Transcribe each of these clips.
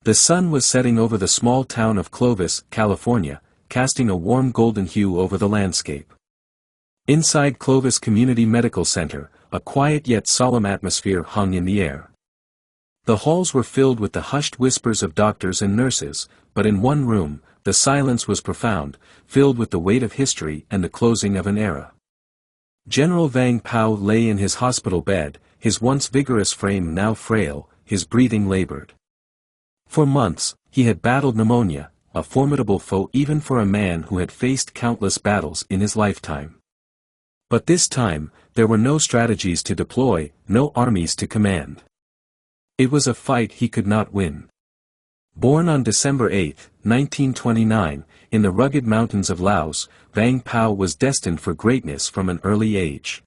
The sun was setting over the small town of Clovis, California, casting a warm golden hue over the landscape. Inside Clovis Community Medical Center, a quiet yet solemn atmosphere hung in the air. The halls were filled with the hushed whispers of doctors and nurses, but in one room, the silence was profound, filled with the weight of history and the closing of an era. General Vang lay in his hospital bed, his once vigorous frame now frail, his breathing labored. For months, he had battled pneumonia, a formidable foe even for a man who had faced countless battles in his lifetime. But this time, there were no strategies to deploy, no armies to command. It was a fight he could not win. Born on December 8, 1929, in the rugged mountains of Laos, Vang was destined for greatness from an early age.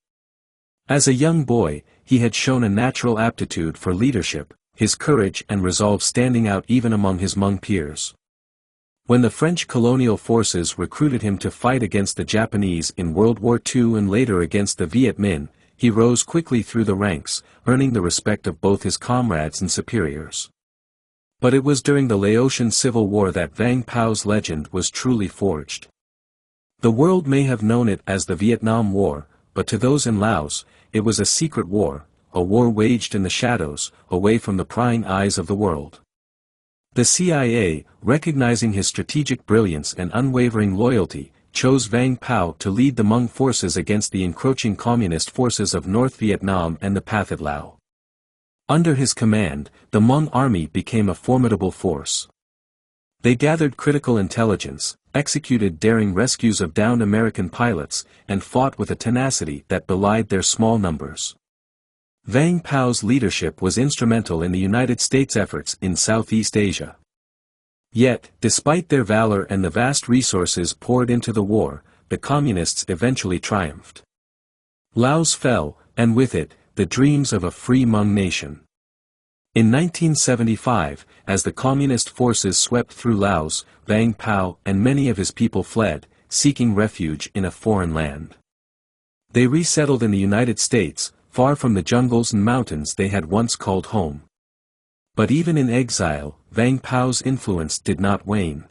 As a young boy, he had shown a natural aptitude for leadership, his courage and resolve standing out even among his Hmong peers. When the French colonial forces recruited him to fight against the Japanese in World War II and later against the Viet Minh, he rose quickly through the ranks, earning the respect of both his comrades and superiors. But it was during the Laotian Civil War that Vang Pau's legend was truly forged. The world may have known it as the Vietnam War, but to those in Laos, it was a secret war, a war waged in the shadows, away from the prying eyes of the world. The CIA, recognizing his strategic brilliance and unwavering loyalty, chose Vang to lead the Hmong forces against the encroaching communist forces of North Vietnam and the Pathet Lao. Under his command, the Hmong army became a formidable force. They gathered critical intelligence, executed daring rescues of downed American pilots, and fought with a tenacity that belied their small numbers. Vang Pau's leadership was instrumental in the United States' efforts in Southeast Asia. Yet, despite their valor and the vast resources poured into the war, the communists eventually triumphed. Laos fell, and with it, the dreams of a free Hmong nation. In 1975, as the communist forces swept through Laos, Vang and many of his people fled, seeking refuge in a foreign land. They resettled in the United States, far from the jungles and mountains they had once called home. But even in exile, Vang Pau's influence did not wane.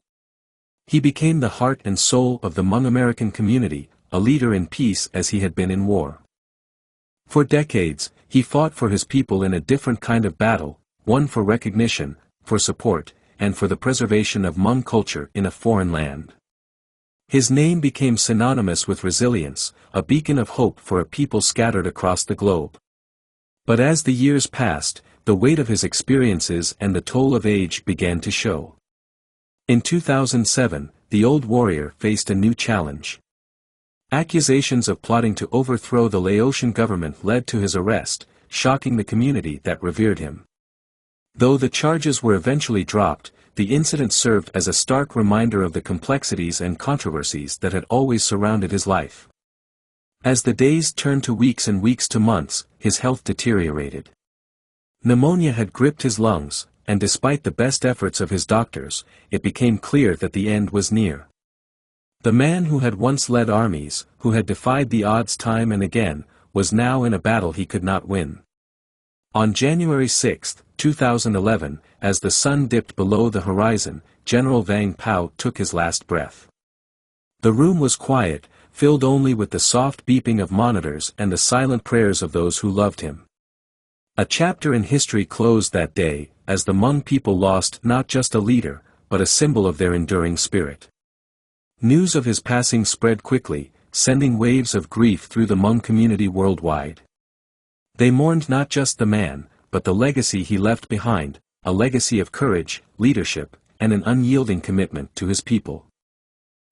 He became the heart and soul of the Hmong American community, a leader in peace as he had been in war. For decades, he fought for his people in a different kind of battle, one for recognition, for support, and for the preservation of Hmong culture in a foreign land. His name became synonymous with resilience, a beacon of hope for a people scattered across the globe. But as the years passed, the weight of his experiences and the toll of age began to show. In 2007, the old warrior faced a new challenge. Accusations of plotting to overthrow the Laotian government led to his arrest, shocking the community that revered him. Though the charges were eventually dropped, the incident served as a stark reminder of the complexities and controversies that had always surrounded his life. As the days turned to weeks and weeks to months, his health deteriorated. Pneumonia had gripped his lungs, and despite the best efforts of his doctors, it became clear that the end was near. The man who had once led armies, who had defied the odds time and again, was now in a battle he could not win. On January 6, 2011, as the sun dipped below the horizon, General Vang took his last breath. The room was quiet, filled only with the soft beeping of monitors and the silent prayers of those who loved him. A chapter in history closed that day, as the Hmong people lost not just a leader, but a symbol of their enduring spirit. News of his passing spread quickly, sending waves of grief through the Hmong community worldwide. They mourned not just the man, but the legacy he left behind, a legacy of courage, leadership, and an unyielding commitment to his people.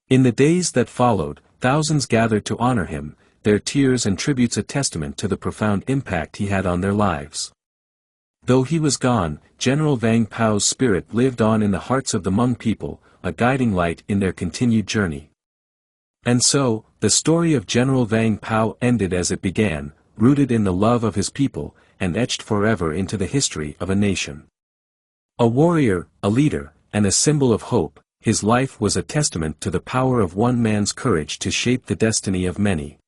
In the days that followed, thousands gathered to honor him, their tears and tributes a testament to the profound impact he had on their lives. Though he was gone, General Vang Pau's spirit lived on in the hearts of the Hmong people, a guiding light in their continued journey. And so, the story of General Vang Pao ended as it began, rooted in the love of his people, and etched forever into the history of a nation. A warrior, a leader, and a symbol of hope, his life was a testament to the power of one man's courage to shape the destiny of many.